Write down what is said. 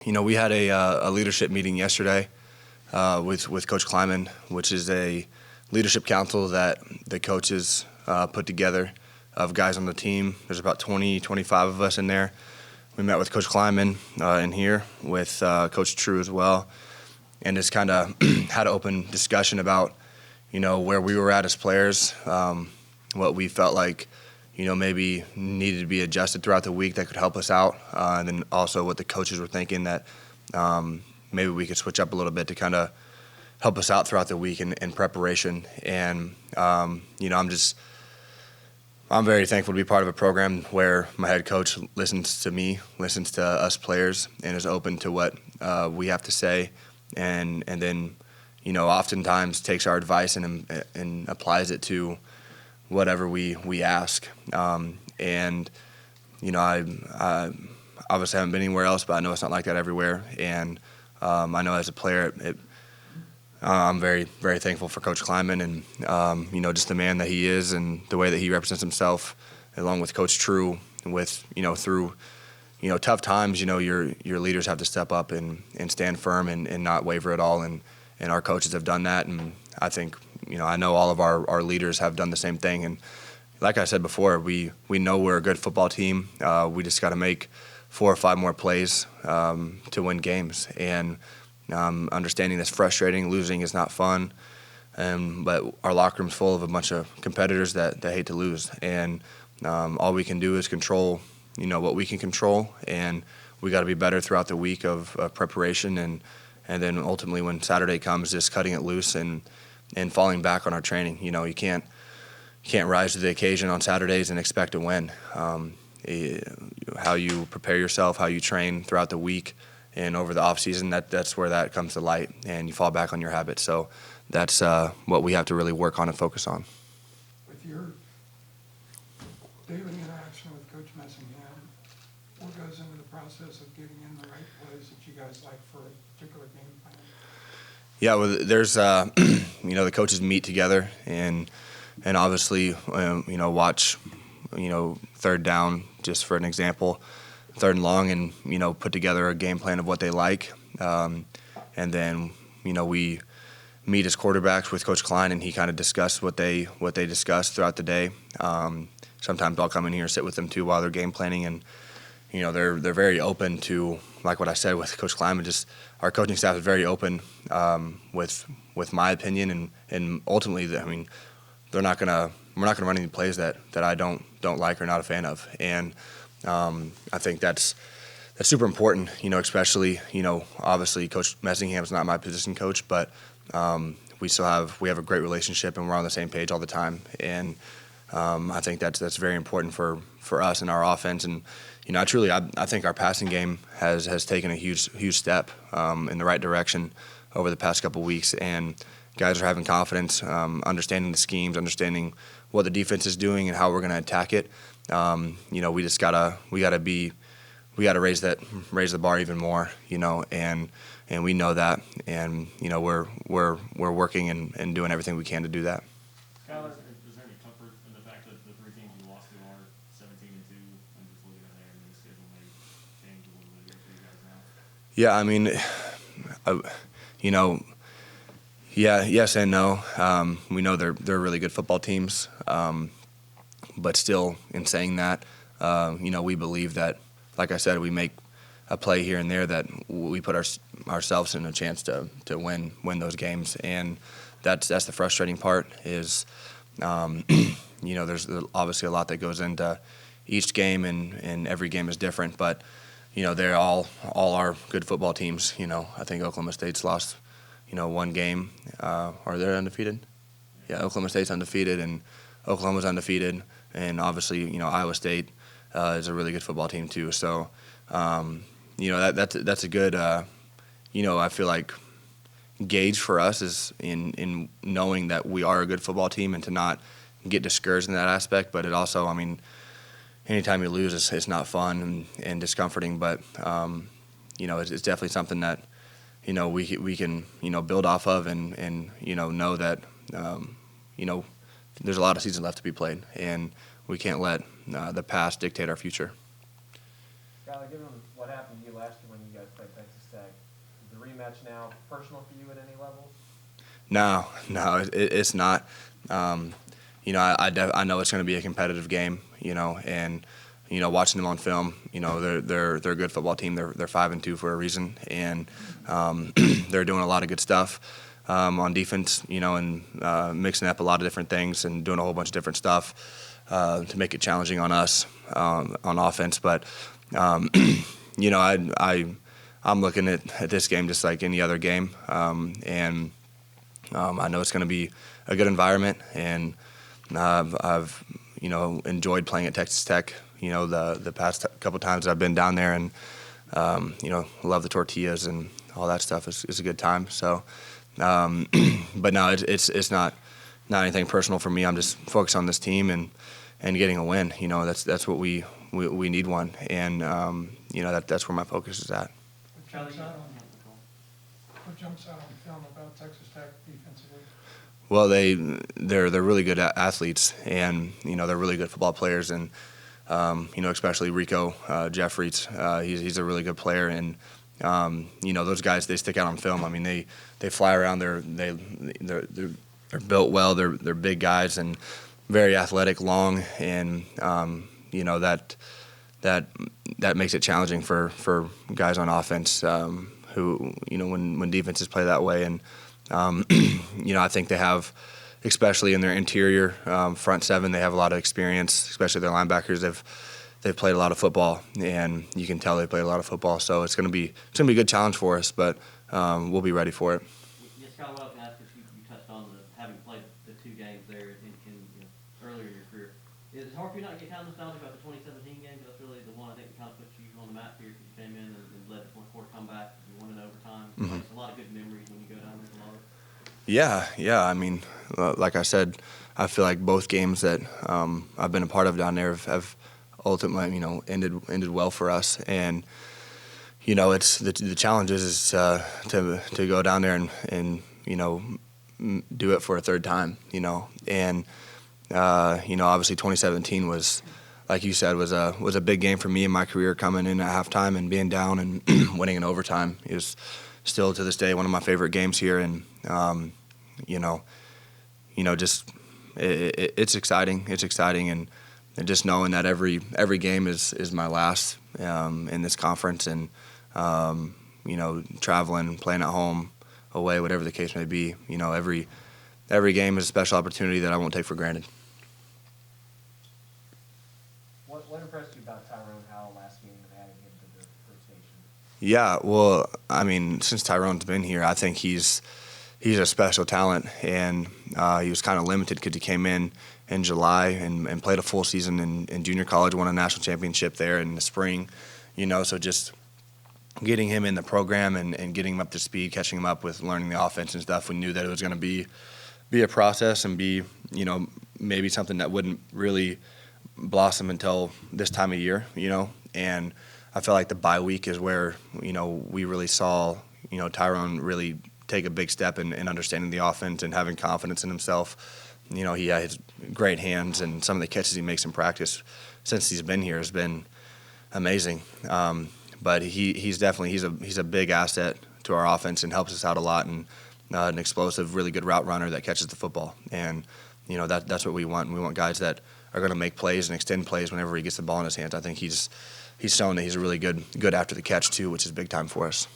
We had a leadership meeting yesterday with Coach Kleiman, which is a leadership council that the coaches put together of guys on the team. There's about 20, 25 of us in there. We met with Coach Kleiman in here, with Coach True as well, and just kind of had an open discussion about, where we were at as players, what we felt like, maybe needed to be adjusted throughout the week that could help us out, and then also what the coaches were thinking that maybe we could switch up a little bit to kind of help us out throughout the week in preparation. And, I'm very thankful to be part of a program where my head coach listens to me, listens to us players, and is open to what we have to say, and then, oftentimes takes our advice and applies it to whatever we ask. I obviously haven't been anywhere else, but I know it's not like that everywhere. And I know as a player, I'm very, very thankful for Coach Kleiman and, just the man that he is and the way that he represents himself, along with Coach True, with, through, tough times, your leaders have to step up and stand firm and not waver at all. And our coaches have done that. And I think, I know all of our leaders have done the same thing. And like I said before, we know we're a good football team. We just got to make 4 or 5 more plays to win games. And understanding that's frustrating. Losing is not fun. But our locker room's full of a bunch of competitors that hate to lose. And all we can do is control, what we can control. And we got to be better throughout the week of preparation. And then ultimately when Saturday comes, just cutting it loose and falling back on our training. You can't rise to the occasion on Saturdays and expect to win. How you prepare yourself, how you train throughout the week and over the off season, that's where that comes to light, and you fall back on your habits. So that's what we have to really work on and focus on. With your daily interaction with Coach Messingham, what goes into the process of getting in the right plays that you guys like for a particular game plan? Yeah, well, there's the coaches meet together and obviously watch third down, just for an example, 3rd and long, and put together a game plan of what they like, and then we meet as quarterbacks with Coach Klein, and he kind of discuss what they discuss throughout the day. Sometimes I'll come in here and sit with them too while they're game planning, and they're very open to, like what I said with Coach Klein, just our coaching staff is very open with my opinion, and ultimately, we're not gonna run any plays that I don't like or not a fan of, and I think that's super important, especially, obviously Coach Messingham's not my position coach, but we have a great relationship and we're on the same page all the time. And I think that's very important for us and our offense. And, I think our passing game has taken a huge step in the right direction over the past couple weeks. And guys are having confidence, understanding the schemes, understanding what the defense is doing and how we're going to attack it. We just gotta raise the bar even more, and we know that, and we're working and doing everything we can to do that. Skylar, is there any comfort in the fact that the 3 teams you lost to are 17-2, and just looking at there, and the schedule may change a little bit here for you guys now? Yeah, yes and no. We know they're really good football teams. But still, in saying that, we believe that, like I said, we make a play here and there that we put ourselves in a chance to win those games, and that's the frustrating part. Is there's obviously a lot that goes into each game, and every game is different. But they're all are good football teams. I think Oklahoma State's lost 1 game. Are they undefeated? Yeah, Oklahoma State's undefeated, and Oklahoma's undefeated. And obviously, Iowa State is a really good football team too. So, that's a good, I feel like gauge for us is in knowing that we are a good football team and to not get discouraged in that aspect. But it also, anytime you lose, it's not fun and discomforting. But it's definitely something that we can build off of and know that there's a lot of season left to be played, and we can't let the past dictate our future. Skylar, given what happened to you last year when you guys played Texas rematch now personal for you at any level? No, it's not. I know it's going to be a competitive game, and watching them on film, they're a good football team. They're 5-2 for a reason, and they're doing a lot of good stuff on defense, and mixing up a lot of different things and doing a whole bunch of different stuff to make it challenging on us on offense. But I'm looking at this game just like any other game, and I know it's going to be a good environment, and I've enjoyed playing at Texas Tech. The past couple times I've been down there, and love the tortillas and all that stuff. It's a good time. So, but no, it's not anything personal for me. I'm just focused on this team and getting a win. That's what we need one, and that's where my focus is at. What jumps out on film about Texas Tech defensively? Well, they're really good athletes, and they're really good football players, and especially Rico Jeffries. He's a really good player, and those guys, they stick out on film. I mean, they fly around. They're built well. They're big guys and very athletic, long, and that makes it challenging for guys on offense who when defenses play that way. And I think they have, especially in their interior front seven, they have a lot of experience, especially their linebackers. They've played a lot of football, and you can tell they played a lot of football. So it's going to be a good challenge for us, but we'll be ready for it. Yes, Scott, what I was going to ask is you touched on having played the 2 games there earlier in your career. Is it hard for you not to get kind of nostalgic about the 2017 game? Because that's really the one I think that kind of puts you on the map here, because you came in and led the fourth quarter comeback and won in overtime. Mm-hmm. It's a lot of good memories when you go down there to Lubbock. Yeah. I mean, like I said, I feel like both games that I've been a part of down there have ultimately, ended well for us. And it's the challenge is to go down there and do it for a third time. And obviously 2017 was, like you said, was a big game for me in my career, coming in at halftime and being down and winning in overtime. It was still to this day one of my favorite games here, and just it's exciting. It's exciting, and just knowing that every game is my last in this conference, and traveling, playing at home, away, whatever the case may be. Every game is a special opportunity that I won't take for granted. What impressed you about Tyrone Howell last game and adding him to the rotation? Yeah, well, I mean, since Tyrone's been here, I think he's a special talent, and he was kind of limited because he came in July and played a full season in junior college, won a national championship there in the spring, so just getting him in the program and getting him up to speed, catching him up with learning the offense and stuff, we knew that it was going to be a process and be, maybe something that wouldn't really blossom until this time of year, and I feel like the bye week is where, we really saw, Tyrone really take a big step in understanding the offense and having confidence in himself. He has great hands, and some of the catches he makes in practice since he's been here has been amazing. But he's definitely he's a big asset to our offense and helps us out a lot, and an explosive, really good route runner that catches the football. And that's what we want. We want guys that are going to make plays and extend plays whenever he gets the ball in his hands. I think he's shown that he's a really good after the catch too, which is big time for us.